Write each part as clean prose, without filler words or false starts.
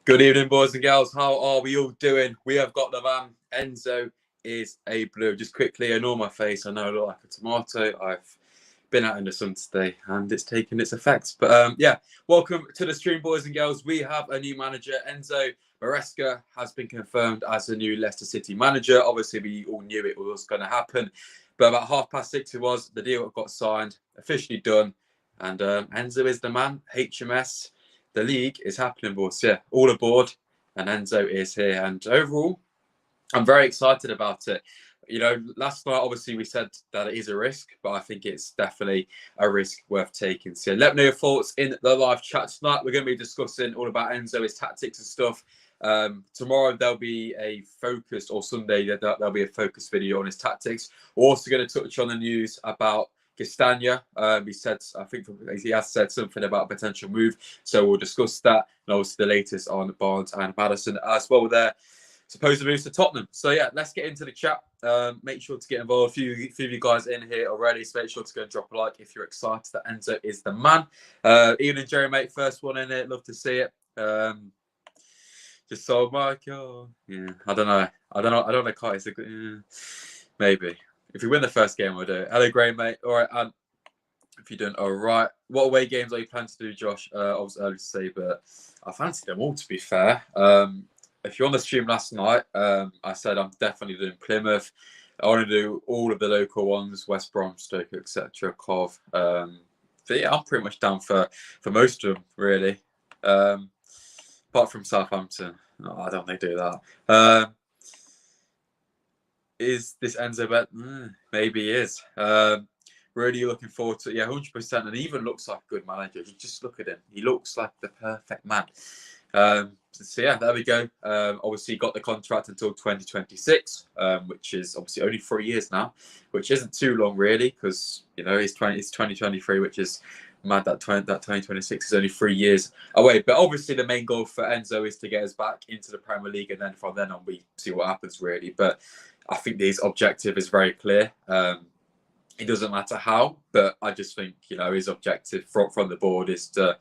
Good evening, boys and girls. How are we all doing? We have got the man. Enzo is a blue. Just quickly, ignore my face. I know I look like a tomato. I've been out in the sun today and it's taken its effects. But yeah, welcome to the stream, boys and girls. We have a new manager. Enzo Maresca has been confirmed as the new Leicester City manager. Obviously, we all knew it was going to happen. But about 6:30 it was. The deal got signed, officially done. And Enzo is the man. HMS. The league is happening, boys. Yeah, all aboard, and Enzo is here. And overall, I'm very excited about it. You know, last night, obviously, we said that it is a risk, but I think it's definitely a risk worth taking. So let me know your thoughts in the live chat tonight. We're going to be discussing all about Enzo, his tactics and stuff. Tomorrow, there'll be a focused, or Sunday, there'll be a focused video on his tactics. We're also going to touch on the news about Castagne. He said, I think he has said something about a potential move, so we'll discuss that, and also the latest on Barnes and Maddison as well. They're supposed to move to Tottenham. So yeah, let's get into the chat. Make sure to get involved. A few of you guys in here already, so make sure to go and drop a like if you're excited that Enzo is the man. Evening, Jerry, mate. First one in it. Love to see it. Just so my God. Yeah, I don't know. Quite. It's a good, maybe. If we win the first game, we'll do it. Hello, Gray, mate. All right, and if you're doing all right, what away games are you planning to do, Josh? Obviously, early to say, but I fancy them all, to be fair. If you're on the stream last night, I said I'm definitely doing Plymouth. I want to do all of the local ones, West Brom, Stoke, etc., Cov. But yeah, I'm pretty much down for most of them, really. Apart from Southampton. No, I don't think they do that. Is this Enzo bet? Maybe he is. Really looking forward to it. Yeah, 100%. And he even looks like a good manager. You just look at him. He looks like the perfect man. So yeah, there we go. Obviously, he got the contract until 2026, which is obviously only 3 years now, which isn't too long really, because you know it's 2023, which is mad that 2026 is only 3 years away. But obviously, the main goal for Enzo is to get us back into the Premier League, and then from then on, we see what happens really. But I think his objective is very clear. It doesn't matter how, but I just think, you know, his objective from the board is to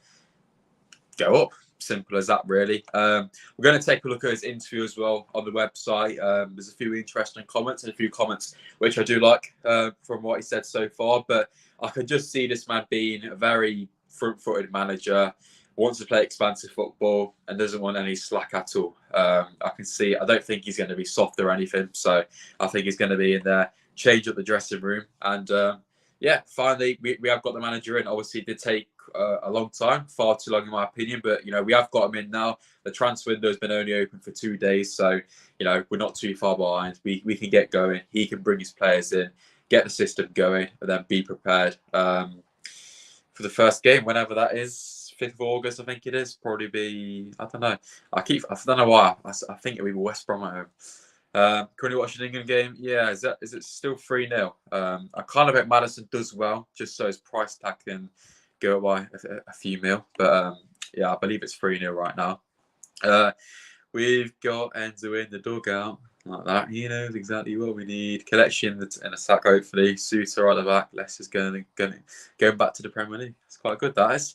go up. Simple as that, really. We're going to take a look at his interview as well on the website. There's a few interesting comments and a few comments which I do like from what he said so far. But I can just see this man being a very front-footed manager, wants to play expansive football and doesn't want any slack at all. I can see, I don't think he's going to be soft or anything. So I think he's going to be in there, change up the dressing room. And yeah, finally, we have got the manager in. Obviously, it did take a long time, far too long in my opinion. But, you know, we have got him in now. The transfer window has been only open for 2 days. So, you know, we're not too far behind. We can get going. He can bring his players in, get the system going, and then be prepared for the first game, whenever that is. 5th of August, I think it is. Probably be, I don't know. I don't know why. I think it'll be West Brom at home. Currently watching the England game. Yeah, is it still 3-0? I kind of hope Maddison does well, just so his price tag can go by a few mil. But yeah, I believe it's 3-0 right now. We've got Enzo in the dugout like that. He knows exactly what we need. Collection in a sack, hopefully. Suter at the back. Lester's going back to the Premier League. It's quite good, that is.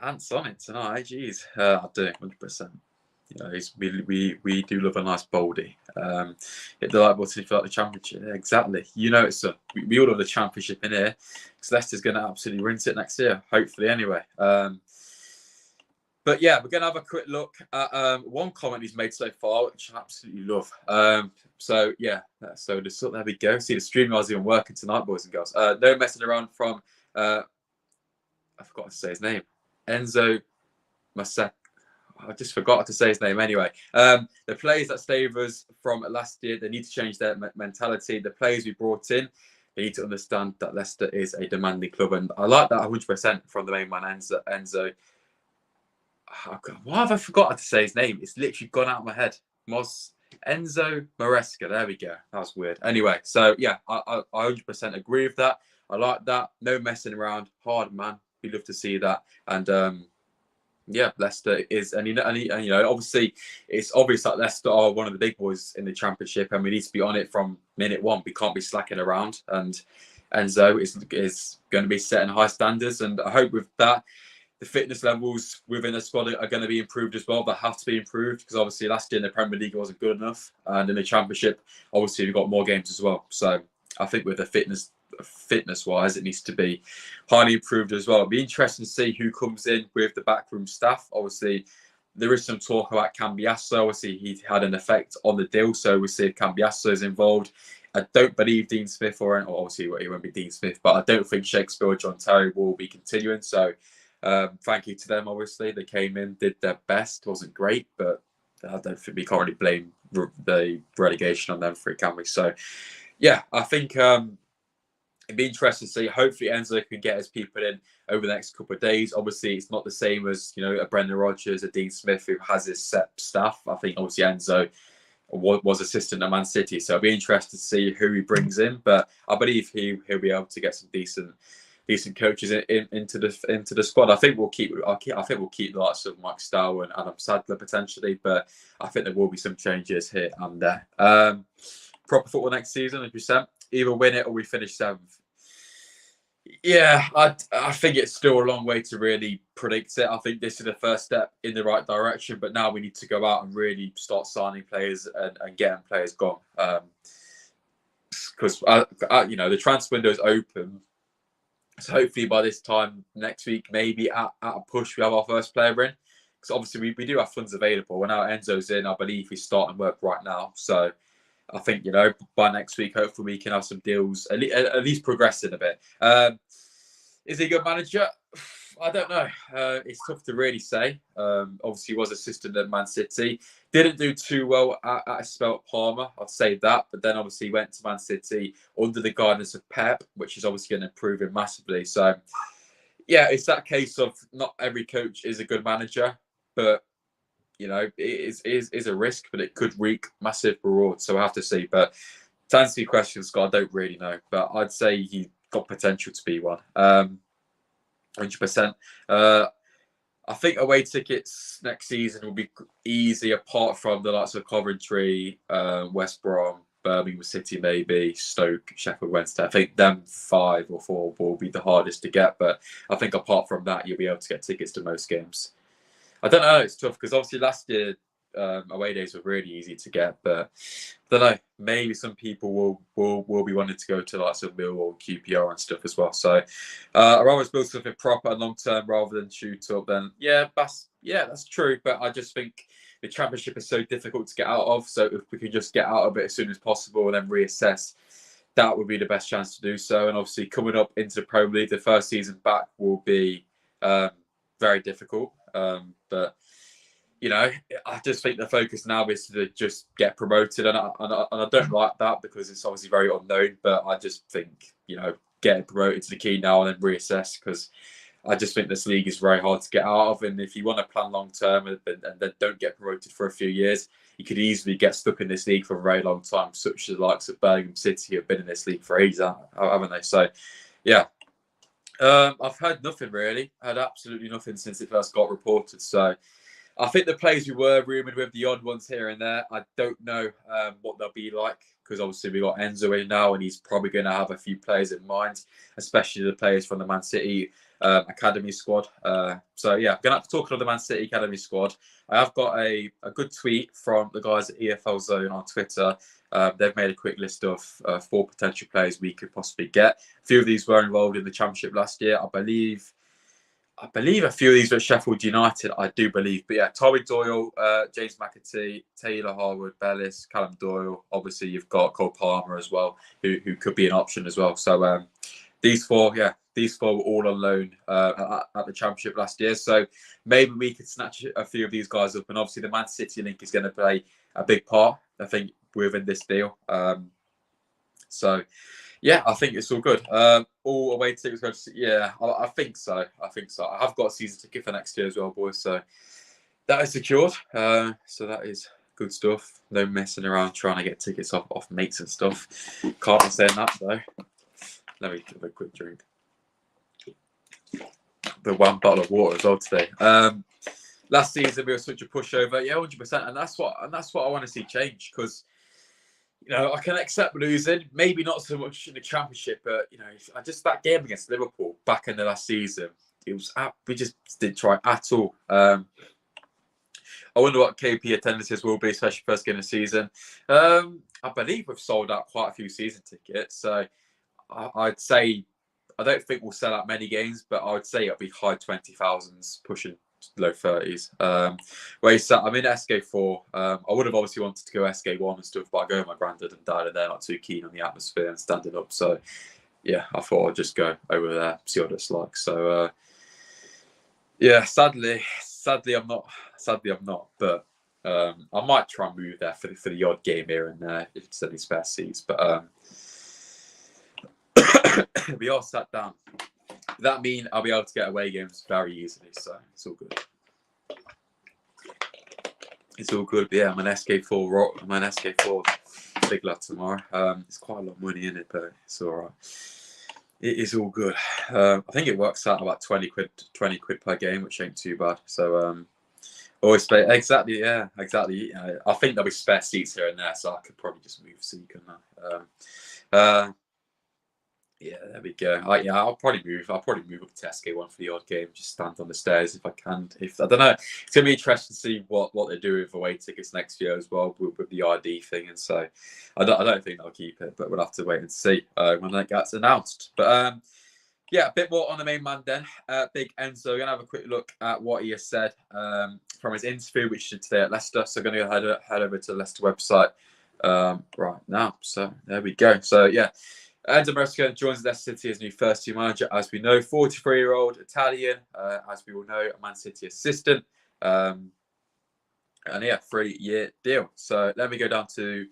Ant's on it tonight. Jeez, I do 100%. You know, we do love a nice boldy. Hit the like button if you like the championship. Yeah, exactly. You know, it's we all love the championship in here because Leicester's going to absolutely rinse it next year. Hopefully, anyway. But yeah, we're going to have a quick look at one comment he's made so far, which I absolutely love. So yeah, so there we go. See, the stream was even working tonight, boys and girls. No messing around from I forgot to say his name, Enzo Maresca. I just forgot to say his name anyway. The players that stayed with us from last year, they need to change their mentality. The players we brought in, they need to understand that Leicester is a demanding club. And I like that 100% from the main man, Enzo. Oh God, why have I forgotten to say his name? It's literally gone out of my head. Enzo Maresca. There we go. That was weird. Anyway, so yeah, I 100% agree with that. I like that. No messing around. Hard man. We love to see that. And yeah, Leicester is, and you know, obviously, it's obvious that Leicester are one of the big boys in the Championship, and we need to be on it from minute one. We can't be slacking around, and Enzo is going to be setting high standards, and I hope with that, the fitness levels within the squad are going to be improved as well. They have to be improved because obviously last year in the Premier League wasn't good enough, and in the Championship, obviously we've got more games as well. So I think with the fitness-wise, it needs to be highly improved as well. It'll be interesting to see who comes in with the backroom staff. Obviously, there is some talk about Cambiasso. Obviously, he had an effect on the deal, so we'll see if Cambiasso is involved. I don't believe Dean Smith or obviously he won't be Dean Smith, but I don't think Shakespeare or John Terry will be continuing. So thank you to them. Obviously, they came in, did their best. It wasn't great, but I don't think we can't really blame the relegation on them for it, can we? So yeah, I think it'd be interesting to see. Hopefully, Enzo can get his people in over the next couple of days. Obviously, it's not the same as a Brendan Rodgers, a Dean Smith who has his set staff. I think obviously Enzo was assistant at Man City, so it'll be interesting to see who he brings in. But I believe he'll be able to get some decent coaches into the squad. I think we'll keep the likes of Mike Stowe and Adam Sadler potentially, but I think there will be some changes here and there. Proper football next season, 100%. Either win it or we finish 7th. Yeah, I think it's still a long way to really predict it. I think this is the first step in the right direction, but now we need to go out and really start signing players and getting players gone. Because the transfer window is open, so hopefully by this time next week, maybe at a push, we have our first player in. Because obviously we do have funds available. When now Enzo's in, I believe he's starting work right now. So I think, by next week, hopefully we can have some deals, at least progressing a bit. Is he a good manager? I don't know. It's tough to really say. Obviously, he was assistant at Man City. Didn't do too well at a spell at Parma, I'd say that. But then obviously went to Man City under the guidance of Pep, which is obviously going to improve him massively. So, yeah, it's that case of not every coach is a good manager, but it is a risk, but it could reap massive reward. So I have to see. But to answer your question, Scott, I don't really know. But I'd say he got potential to be one. 100%. I think away tickets next season will be easy, apart from the likes of Coventry, West Brom, Birmingham City, maybe Stoke, Sheffield Wednesday. I think them 5 or 4 will be the hardest to get. But I think apart from that, you'll be able to get tickets to most games. I don't know. It's tough because obviously last year away days were really easy to get, but I don't know. Maybe some people will be wanting to go to lots of Millwall, QPR, and stuff as well. So I'd rather build something proper and long term rather than shoot up. Then that's true. But I just think the Championship is so difficult to get out of. So if we can just get out of it as soon as possible and then reassess, that would be the best chance to do so. And obviously coming up into the Premier League, the first season back will be very difficult. But I just think the focus now is to just get promoted, and I don't like that because it's obviously very unknown. But I just think getting promoted to the key now and then reassess, because I just think this league is very hard to get out of. And if you want to plan long term and then don't get promoted for a few years, you could easily get stuck in this league for a very long time, such as the likes of Birmingham City who have been in this league for ages, haven't they? So yeah. I've heard nothing really. I had absolutely nothing since it first got reported. So I think the players we were rumoured with, the odd ones here and there, I don't know what they'll be like, because obviously we got Enzo in now and he's probably going to have a few players in mind, especially the players from the Man City academy squad. So yeah, I'm going to have to talk to the Man City academy squad. I have got a good tweet from the guys at EFL Zone on Twitter. They've made a quick list of 4 potential players we could possibly get. A few of these were involved in the Championship last year. I believe a few of these were at Sheffield United, I do believe. But yeah, Tommy Doyle, James McAtee, Taylor Harwood, Bellis, Callum Doyle. Obviously, you've got Cole Palmer as well, who could be an option as well. So these 4 were all on loan at the Championship last year. So maybe we could snatch a few of these guys up. And obviously, the Man City link is going to play a big part, I think, within this deal. So yeah, I think it's all good. All away tickets. Yeah, I think so. I have got a season ticket for next year as well, boys. So that is secured. So that is good stuff. No messing around trying to get tickets off mates and stuff. Can't be saying that though. Let me give a quick drink. The 1 bottle of water as well today. Last season we were such a pushover. Yeah, 100%. And that's what I want to see change, because I can accept losing, maybe not so much in the Championship, but that game against Liverpool back in the last season, we just didn't try at all. I wonder what KP attendances will be, especially first game of the season. I believe we've sold out quite a few season tickets, so I'd say I don't think we'll sell out many games, but I would say it'll be high 20,000s, pushing low 30s. I'm in SK4. I would have obviously wanted to go SK1 and stuff, but I go with my granddad and dad, and they're not too keen on the atmosphere and standing up. So yeah, I thought I'd just go over there, see what it's like. So yeah, sadly I'm not. But I might try and move there for the odd game here and there if it's any spare seats. But we are sat down. That means I'll be able to get away games very easily, so it's all good. It's all good. But yeah, I'm an SK4 I'm an SK4 big lad tomorrow. It's quite a lot of money in it, but it's all right. It is all good. I think it works out about 20 quid per game, which ain't too bad. So always play exactly. Yeah, exactly. I think there'll be spare seats here and there, so I could probably just move so you can. Yeah, there we go. I'll probably move up to SK1 for the odd game. Just stand on the stairs if I can. I don't know, it's gonna be interesting to see what they do with away tickets next year as well with the ID thing. And so I don't think they'll keep it, but we'll have to wait and see when that gets announced. But yeah, a bit more on the main man then. Big Enzo. We're gonna have a quick look at what he has said from his interview, which he did today at Leicester. So going to head over to the Leicester website right now. So there we go. So yeah. Enzo Maresca joins Leicester City as new first-team manager, as we know. 43-year-old Italian, as we all know, a Man City assistant. And yeah, 3-year deal. So let me go down to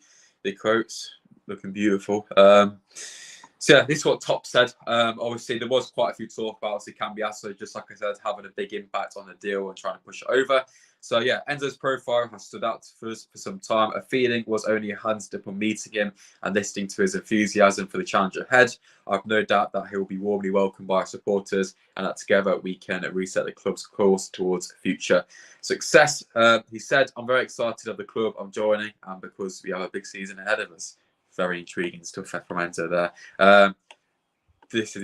the quotes. Looking beautiful. So yeah, this is what Top said. Obviously, there was quite a few talk about obviously Cambiasso, just like I said, having a big impact on the deal and trying to push it over. So yeah, Enzo's profile has stood out for us for some time. A feeling was only enhanced upon meeting him and listening to his enthusiasm for the challenge ahead. I've no doubt that he'll be warmly welcomed by our supporters and that together we can reset the club's course towards future success. He said, I'm very excited of the club I'm joining and because we have a big season ahead of us. Very intriguing stuff from Enzo there. This is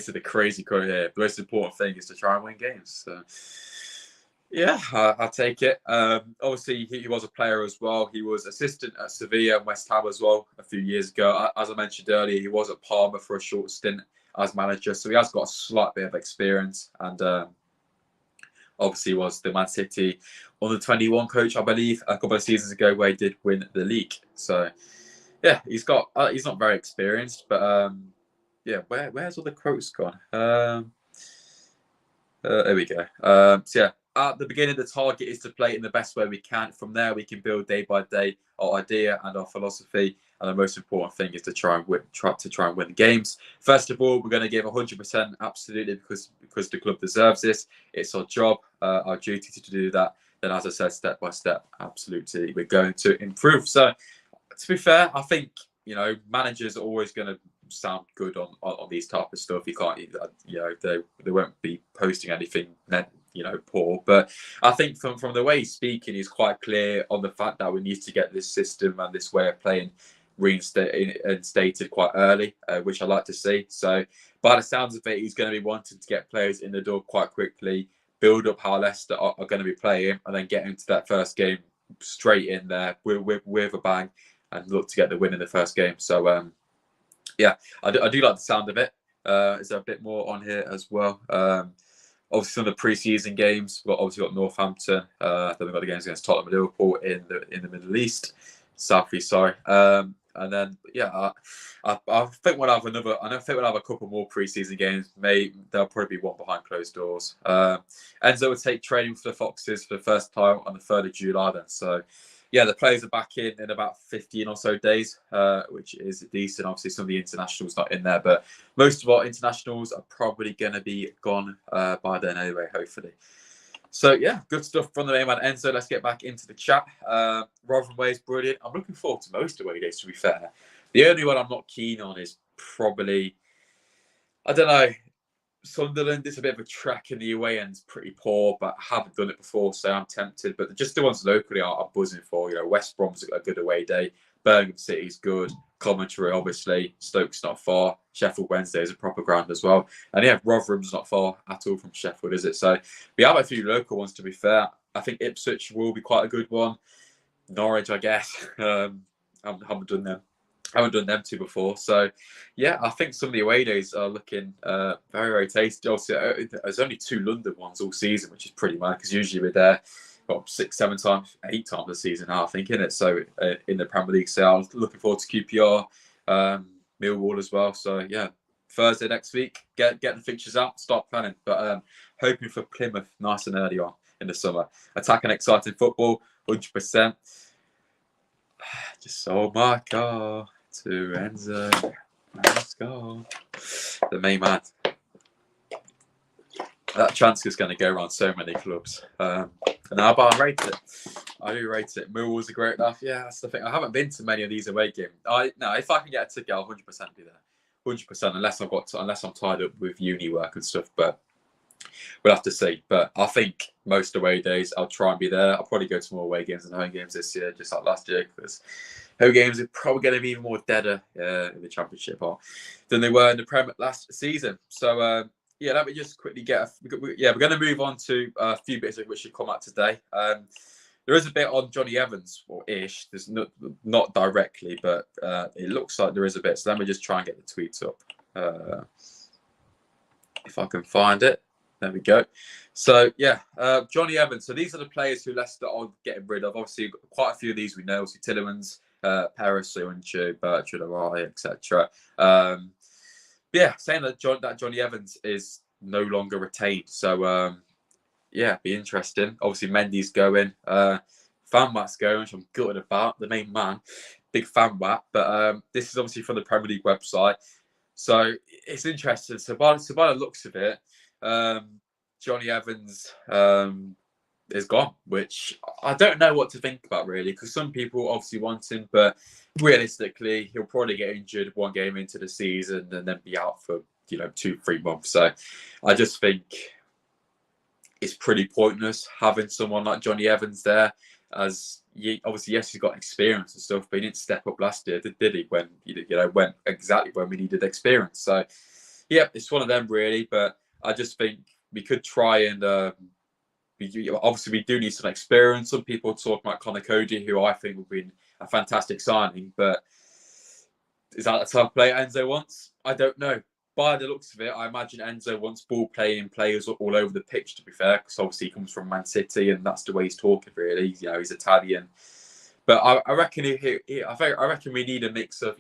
the crazy quote here. The most important thing is to try and win games. So, yeah, I'll take it. Obviously, he was a player as well. He was assistant at Sevilla and West Ham as well a few years ago. As I mentioned earlier, he was at Parma for a short stint as manager. So he has got a slight bit of experience. And obviously was the Man City under-21 coach, I believe, a couple of seasons ago where he did win the league. So, yeah, he's not very experienced. But, yeah, where's all the quotes gone? There we go. So, yeah. At the beginning, the target is to play in the best way we can. From there, we can build day by day our idea and our philosophy. And the most important thing is to try and win games. First of all, we're going to give 100% absolutely because the club deserves this. It's our job, our duty to do that. Then, as I said, step by step, absolutely, we're going to improve. So, to be fair, I think managers are always going to sound good on these type of stuff. You can't, they won't be posting anything poor. But I think from the way he's speaking, he's quite clear on the fact that we need to get this system and this way of playing reinstated quite early, which I like to see. So by the sounds of it, he's going to be wanting to get players in the door quite quickly, build up how Leicester are going to be playing, and then get into that first game straight in there with a bang and look to get the win in the first game. So yeah, I do like the sound of it. Is there a bit more on here as well? Obviously, some of the pre-season games, we've got Northampton. Then we've got the games against Tottenham and Liverpool in the Middle East, Southeast. Sorry. And then I think we'll have another. I don't think we'll have a couple more pre-season games. There'll probably be one behind closed doors. Enzo will take training for the Foxes for the first time on the 3rd of July. Then, so yeah, the players are back in about 15 or so days, which is decent. Obviously, some of the internationals not in there, but most of our internationals are probably going to be gone by then anyway, hopefully. So, yeah, good stuff from the main man, Enzo. Let's get back into the chat. Rotherham Way is brilliant. I'm looking forward to most away days, to be fair. The only one I'm not keen on is probably, I don't know, Sunderland, it's a bit of a trek in the away end's pretty poor, but I haven't done it before, so I'm tempted. But just the ones locally are buzzing for. West Brom's a good away day. Birmingham City's good. Coventry, obviously. Stoke's not far. Sheffield Wednesday is a proper ground as well. And yeah, Rotherham's not far at all from Sheffield, is it? So we have a few local ones, to be fair. I think Ipswich will be quite a good one. Norwich, I guess. I haven't done them. I haven't done them two before. So, yeah, I think some of the away days are looking very, very tasty. Also, there's only 2 London ones all season, which is pretty mad because usually we're there 6, 7 times, 8 times a season now, I think, isn't it? So, in the Premier League. So, I was looking forward to QPR, Millwall as well. So, yeah, Thursday next week, get the fixtures out, start planning. But hoping for Plymouth nice and early on in the summer. Attacking, exciting football, 100%. Just sold my car to Enzo Maresca, the main man. That transfer is going to go around so many clubs. But I rate it. I do rate it. Millwall's a great laugh. Yeah, that's the thing. I haven't been to many of these away games. If I can get a ticket, I'll 100% be there. 100%, unless I'm tied up with uni work and stuff. But we'll have to see. But I think most away days, I'll try and be there. I'll probably go to more away games than home games this year, just like last year, because home games are probably going to be even more deader in the Championship than they were in the Premier last season. So, yeah, let me just quickly we're going to move on to a few bits of which should come out today. There is a bit on Johnny Evans, or ish. There's not directly, but it looks like there is a bit. So let me just try and get the tweets up. If I can find it. There we go. So, yeah, Johnny Evans. So these are the players who Leicester are getting rid of. Obviously, quite a few of these we know. Obviously, Tillemans, Paris, Soyuncu, Bertrand, Arai, etc. Yeah, saying that Johnny Evans is no longer retained. So, yeah, be interesting. Obviously, Mendy's going. Fanwat's going, which I'm gutted about. The main man, big Fanwat. But this is obviously from the Premier League website. So it's interesting. So by the looks of it, Johnny Evans is gone, which I don't know what to think about really, because some people obviously want him, but realistically, he'll probably get injured one game into the season and then be out for 2-3 months. So I just think it's pretty pointless having someone like Johnny Evans there, as obviously, yes, he's got experience and stuff, but he didn't step up last year, did he? When went exactly when we needed experience. So yeah, it's one of them really. But I just think we could try and obviously we do need some experience. Some people talk about Connor Cody, who I think would be a fantastic signing, but is that the type of player Enzo wants? I don't know. By the looks of it, I imagine Enzo wants ball-playing players all over the pitch, to be fair, because obviously he comes from Man City and that's the way he's talking, really. He's Italian. But I reckon I reckon we need a mix of,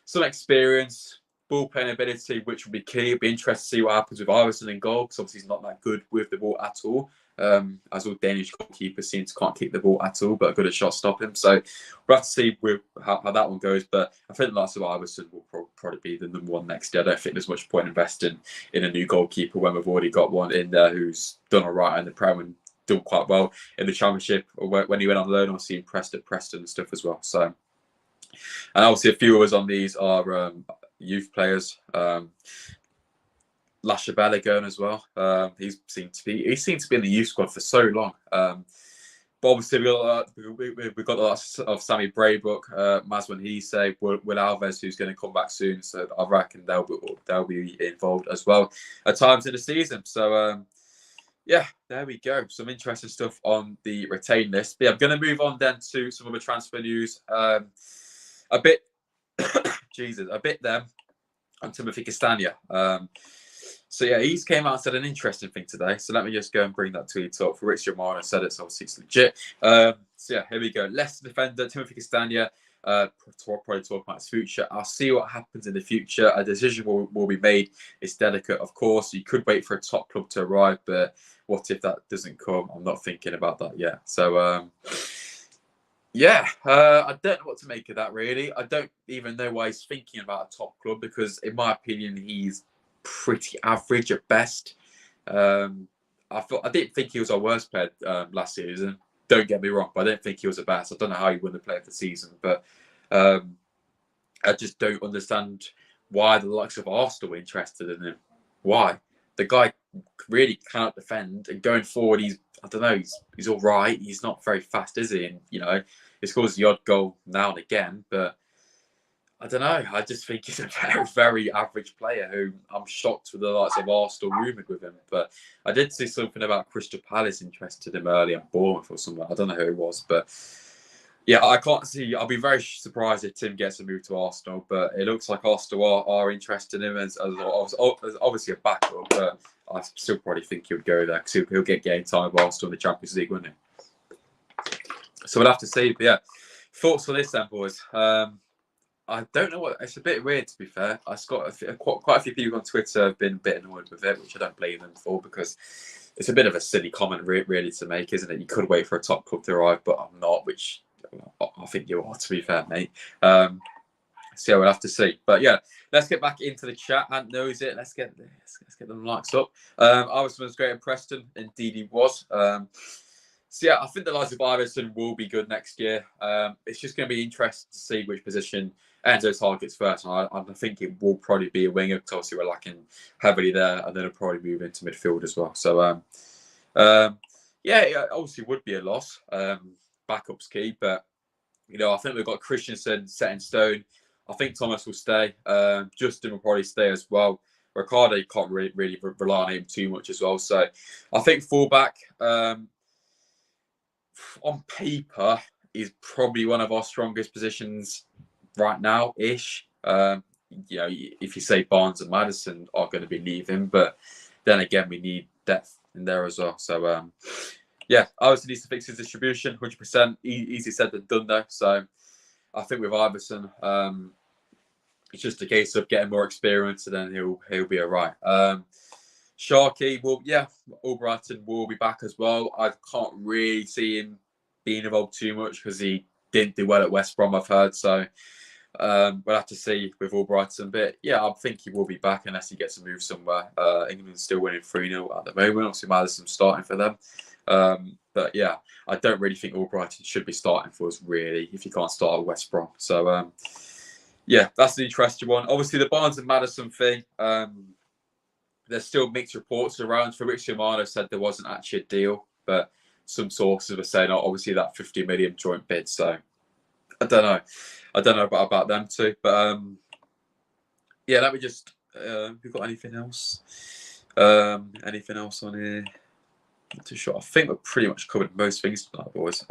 some experience, ball-playing ability, which would be key. It'd be interesting to see what happens with Iverson in goal, because obviously he's not that good with the ball at all. As all Danish goalkeepers seem to can't keep the ball at all, but are good at shot stopping. So we'll have to see how that one goes. But I think the likes of Iverson will probably be the number one next year. I don't think there's much point investing in a new goalkeeper when we've already got one in there who's done all right in the Prem and done quite well in the Championship. Or when he went on loan, obviously impressed at Preston and stuff as well. So, and obviously a few of us on these are youth players. Lashabella going as well. He seemed to be in the youth squad for so long. But obviously we've got lots of Sammy Braybrook, Maswan Hise, Will Alves, who's going to come back soon. So I reckon they'll be involved as well at times in the season. So yeah, there we go. Some interesting stuff on the retained list. But yeah, I'm going to move on then to some other transfer news. A bit then on Timothy Castagne. So yeah, he's came out and said an interesting thing today. So let me just go and bring that tweet up. Fabrizio Romano said it, so obviously it's legit. So yeah, here we go. Leicester defender Timothy Castagne, probably talking about his future. I'll see what happens in the future. A decision will be made. It's delicate, of course. You could wait for a top club to arrive, but what if that doesn't come? I'm not thinking about that yet. So yeah, I don't know what to make of that really. I don't even know why he's thinking about a top club, because in my opinion, he's pretty average at best. I didn't think he was our worst player last season. Don't get me wrong, but I don't think he was the best. I don't know how he won the player of the season, but I just don't understand why the likes of Arsenal were interested in him. Why? the guy really cannot defend, and going forward, I don't know, he's all right. He's not very fast, is he? And he scores the odd goal now and again, but I don't know. I just think he's a very, very average player who I'm shocked with the likes of Arsenal rumoured with him. But I did see something about Crystal Palace interested in him early and Bournemouth or somewhere. I don't know who it was, but yeah, I can't see. I'll be very surprised if Tim gets a move to Arsenal, but it looks like Arsenal are interested in him as obviously a backup, but I still probably think he would go there because he'll get game time with Arsenal in the Champions League, wouldn't he? So we'll have to see. But yeah, thoughts on this then, boys? I don't know what. It's a bit weird, to be fair. I've got quite a few people on Twitter have been a bit annoyed with it, which I don't blame them for because it's a bit of a silly comment, really, to make, isn't it? You could wait for a top club to arrive, but I'm not, which I think you are, to be fair, mate. So we'll have to see. But yeah, let's get back into the chat. Ant knows it. Let's get them likes up. Iverson was great at Preston. Indeed, he was. So yeah, I think the likes of Iverson will be good next year. It's just going to be interesting to see which position Enzo targets first. And I think it will probably be a winger because obviously we're lacking heavily there, and then it'll probably move into midfield as well. So yeah, it obviously would be a loss. Backup's key, but I think we've got Christensen set in stone. I think Thomas will stay. Justin will probably stay as well. Ricardo, you can't really rely on him too much as well. So I think fullback, on paper, is probably one of our strongest positions right now, ish. If you say Barnes and Maddison are going to be leaving, but then again, we need depth in there as well. So yeah, obviously needs to fix his distribution, 100%. Easy said than done though. So I think with Iverson, it's just a case of getting more experience, and then he'll be all right. Sharky, well, yeah, Albrighton will be back as well. I can't really see him being involved too much because he didn't do well at West Brom, I've heard. So we'll have to see with Albrighton. But yeah, I think he will be back unless he gets a move somewhere. England's still winning 3-0 at the moment. Obviously, Maddison's starting for them. But yeah, I don't really think Albrighton should be starting for us, really, if you can't start at West Brom. So yeah, that's an interesting one. Obviously, the Barnes and Maddison thing, there's still mixed reports around. Fabrizio Romano said there wasn't actually a deal, but some sources were saying, obviously, that 50 million joint bid. So I don't know. I don't know about them too. But yeah, let me just. Have we got anything else? Anything else on here? Not too sure. I think we've pretty much covered most things tonight, boys.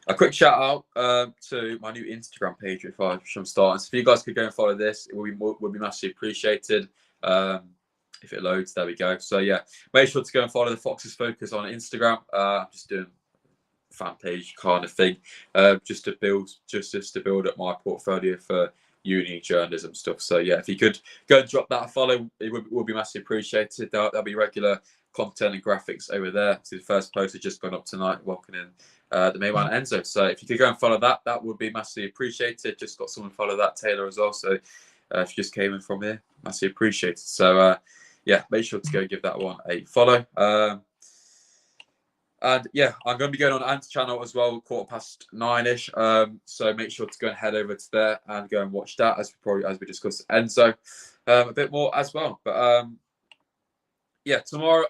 A quick shout out to my new Instagram page, which I'm starting. So if you guys could go and follow this, it would be massively appreciated. If it loads, there we go. So yeah, make sure to go and follow the Foxes Focus on Instagram. I'm just doing a fan page kind of thing, just to build up my portfolio for uni journalism stuff. So yeah, if you could go and drop that a follow, it would be massively appreciated. There'll be regular content and graphics over there. So the first post has just gone up tonight, welcoming the main one, Enzo. So if you could go and follow that, that would be massively appreciated. Just got someone follow that, Taylor, as well. So if you just came in from here, massively appreciated. So yeah, make sure to go give that one a follow. And yeah, I'm going to be going on Ant's channel as well, 9:15-ish. So make sure to go and head over to there and go and watch that as we discussed Enzo a bit more as well. But yeah, tomorrow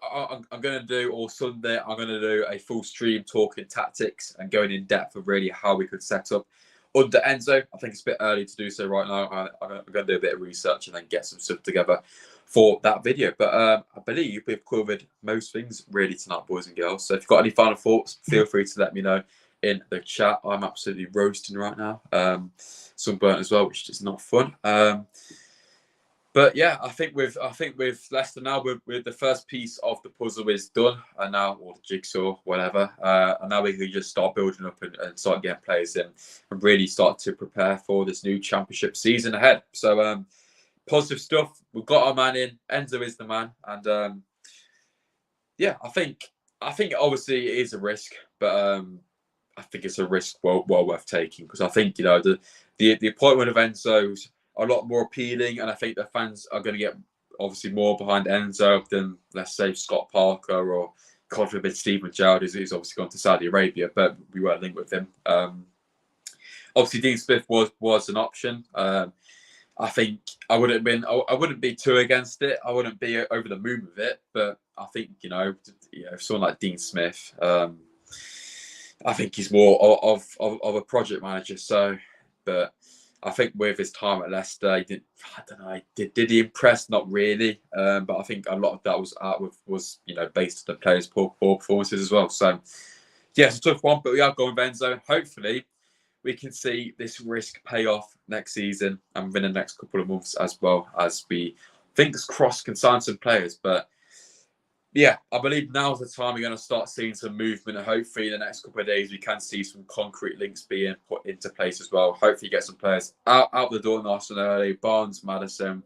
I'm going to do, or Sunday, I'm going to do a full stream talking tactics and going in depth of really how we could set up under Enzo. I think it's a bit early to do so right now. I'm going to do a bit of research and then get some stuff together for that video. But I believe we've covered most things really tonight, boys and girls. So if you've got any final thoughts, feel free to let me know in the chat. I'm absolutely roasting right now. Sunburnt as well, which is not fun. But yeah, I think with Leicester now, with the first piece of the puzzle is done, and now, or the jigsaw, whatever, and now we can just start building up and start getting players in and really start to prepare for this new championship season ahead. So positive stuff. We've got our man in. Enzo is the man, and yeah, I think obviously it is a risk, but I think it's a risk well worth taking, because I think the appointment of Enzo's a lot more appealing, and I think the fans are going to get obviously more behind Enzo than, let's say, Scott Parker or, God forbid, Stephen Gerrard, who's obviously gone to Saudi Arabia, but we weren't linked with him. Obviously, Dean Smith was an option. I think I wouldn't be too against it. I wouldn't be over the moon with it. But I think someone like Dean Smith, I think he's more of a project manager. So, but I think with his time at Leicester, I don't know, did he impress? Not really. But I think a lot of that was based on the players' poor performances as well. So, yeah, it's a tough one, but we are going with Enzo. Hopefully, we can see this risk pay off next season and within the next couple of months, as well as we, fingers crossed, can sign some players. But yeah, I believe now's the time we're going to start seeing some movement. And hopefully, in the next couple of days, we can see some concrete links being put into place as well. Hopefully, get some players out the door nice and early. Barnes, Maddison,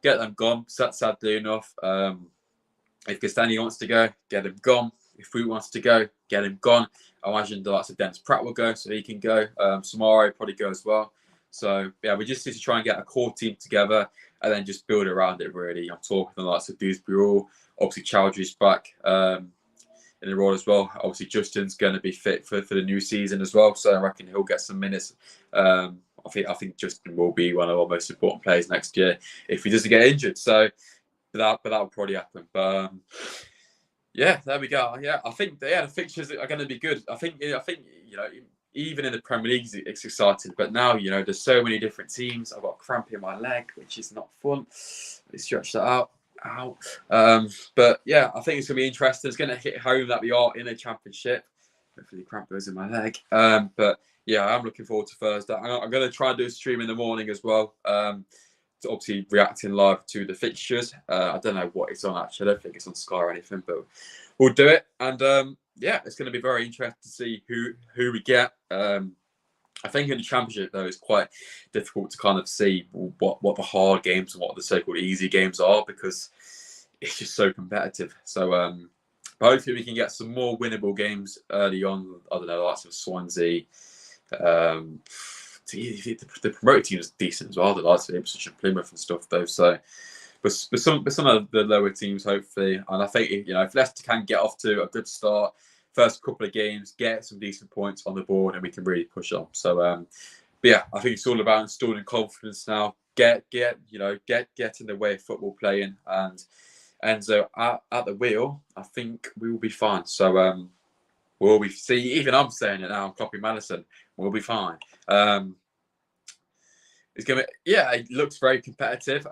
get them gone. Sadly enough, if Castagne wants to go, get him gone. If Fruit wants to go, get him gone. I imagine the likes of Dennis Pratt will go, so he can go. Samaro probably go as well. So, yeah, we just need to try and get a core team together and then just build around it, really. I'm talking the likes of Dewsbury, obviously Chowdhury's back in the role as well. Obviously, Justin's going to be fit for the new season as well, so I reckon he'll get some minutes. I think Justin will be one of our most important players next year if he doesn't get injured. So, but that will probably happen. But yeah, there we go. Yeah, I think the fixtures are going to be good. I think even in the Premier League, it's exciting. But now there's so many different teams. I've got a cramp in my leg, which is not fun. Let me stretch that out. Ow. But yeah, I think it's going to be interesting. It's going to hit home that we are in a championship. Hopefully, the cramp goes in my leg. But yeah, I'm looking forward to Thursday. I'm going to try and do a stream in the morning as well. Obviously reacting live to the fixtures. I don't know what it's on actually. I don't think it's on Sky or anything, but we'll do it. And yeah, it's going to be very interesting to see who we get. I think in the championship though, it's quite difficult to kind of see what the hard games and what the so-called easy games are because it's just so competitive. So hopefully we can get some more winnable games early on. I don't know, lots of Swansea. The promoted team is decent as well. The likes of Ipswich and Plymouth and stuff, though. So, but some of the lower teams, hopefully, and I think if Leicester can get off to a good start, first couple of games, get some decent points on the board, and we can really push on. So, but yeah, I think it's all about installing confidence now. Get in the way of football playing, and Enzo at the wheel. I think we will be fine. So, we'll be see. Even I'm saying it now. I'm copying Maddison. We'll be fine. It's gonna it looks very competitive.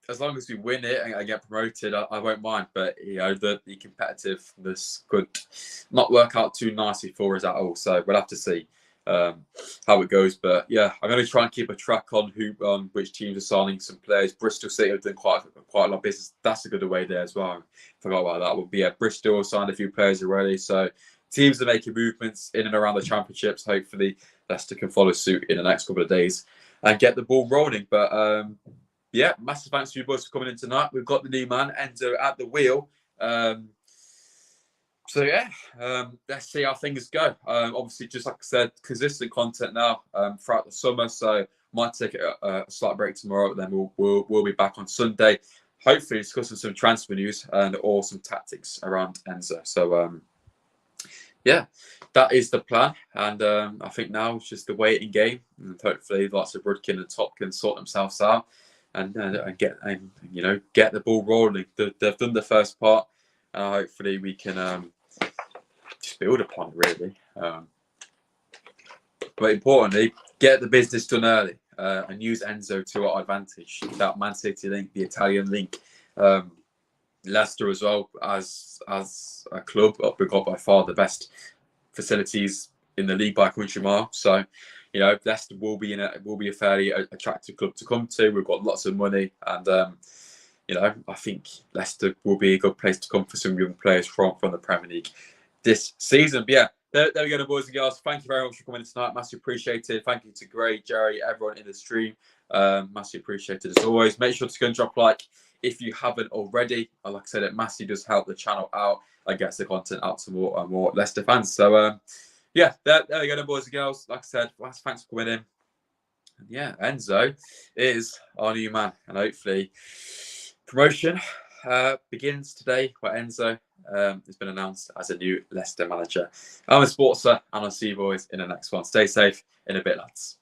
As long as we win it and get promoted, I won't mind. But the competitiveness could not work out too nicely for us at all. So we'll have to see how it goes. But yeah, I'm going to try and keep a track on which teams are signing some players. Bristol City have done quite a lot of business. That's a good away there as well. Forgot about that. Will be Bristol signed a few players already. So teams are making movements in and around the championships. Hopefully, Leicester can follow suit in the next couple of days and get the ball rolling. But yeah, massive thanks to you boys for coming in tonight. We've got the new man, Enzo, at the wheel. So yeah, let's see how things go. Obviously, just like I said, consistent content now throughout the summer. So might take a slight break tomorrow. Then we'll be back on Sunday. Hopefully, discussing some transfer news and or some tactics around Enzo. So yeah, that is the plan. And I think now it's just the waiting game. And hopefully, lots of Rudkin and Top can sort themselves out and get the ball rolling. They've done the first part. Hopefully, we can just build upon it, really. But importantly, get the business done early and use Enzo to our advantage. That Man City link, the Italian link, Leicester as well as a club. We've got by far the best facilities in the league by a country mile. So, Leicester will be a fairly attractive club to come to. We've got lots of money, and I think Leicester will be a good place to come for some young players from the Premier League this season. But yeah, there we go, boys and girls. Thank you very much for coming in tonight. Massively appreciated. Thank you to Gray, Jerry, everyone in the stream. Massively appreciated as always. Make sure to go and drop a like if you haven't already. Like I said, it massively does help the channel out and gets the content out to more and more Leicester fans. So yeah, there we go, boys and girls. Like I said, thanks for coming in. And yeah, Enzo is our new man, and hopefully promotion begins today where Enzo has been announced as a new Leicester manager. I'm a SPORTSA, and I'll see you boys in the next one. Stay safe. In a bit, lads.